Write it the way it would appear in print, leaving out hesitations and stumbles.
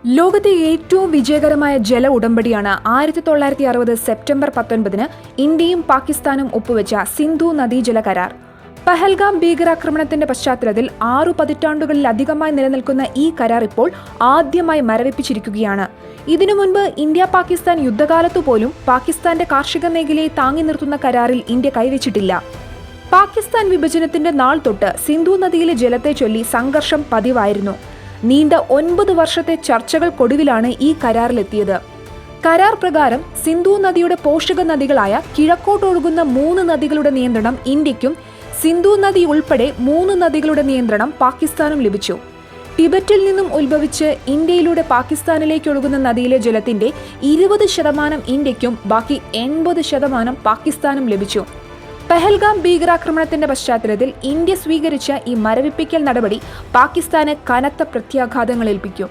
ലോകത്തെ ഏറ്റവും വിജയകരമായ ജല ഉടമ്പടിയാണ് 1960 സെപ്റ്റംബർ 19 ഇന്ത്യയും പാകിസ്ഥാനും ഒപ്പുവെച്ച സിന്ധു നദീജല കരാർ. പഹൽഗാം ഭീകരാക്രമണത്തിന്റെ പശ്ചാത്തലത്തിൽ 6 പതിറ്റാണ്ടുകളിലധികമായി നിലനിൽക്കുന്ന ഈ കരാർ ഇപ്പോൾ ആദ്യമായി മരവിപ്പിച്ചിരിക്കുകയാണ്. ഇതിനു മുൻപ് ഇന്ത്യ പാകിസ്ഥാൻ യുദ്ധകാലത്തു പോലും പാകിസ്ഥാന്റെ കാർഷിക മേഖലയെ താങ്ങി നിർത്തുന്ന കരാറിൽ ഇന്ത്യ കൈവച്ചിട്ടില്ല. പാകിസ്ഥാൻ വിഭജനത്തിന്റെ നാൾ തൊട്ട് സിന്ധു നദിയിലെ ജലത്തെ ചൊല്ലി സംഘർഷം പതിവായിരുന്നു. നീണ്ട 9 വർഷത്തെ ചർച്ചകൾക്കൊടുവിലാണ് ഈ കരാറിലെത്തിയത്. കരാർ പ്രകാരം സിന്ധു നദിയുടെ പോഷക നദികളായ കിഴക്കോട്ടൊഴുകുന്ന 3 നദികളുടെ നിയന്ത്രണം ഇന്ത്യക്കും സിന്ധു നദി ഉൾപ്പെടെ 3 നദികളുടെ നിയന്ത്രണം പാകിസ്ഥാനും ലഭിച്ചു. ടിബറ്റിൽ നിന്നും ഉത്ഭവിച്ച് ഇന്ത്യയിലൂടെ പാകിസ്ഥാനിലേക്ക് ഒഴുകുന്ന നദിയിലെ ജലത്തിന്റെ 20% ഇന്ത്യക്കും ബാക്കി 80% പാകിസ്ഥാനും ലഭിച്ചു. പഹൽഗാം ഭീകരാക്രമണത്തിന്റെ പശ്ചാത്തലത്തിൽ ഇന്ത്യ സ്വീകരിച്ച ഈ മരവിപ്പിക്കൽ നടപടി പാകിസ്ഥാന് കനത്ത പ്രത്യാഘാതങ്ങൾ ഏൽപ്പിക്കും.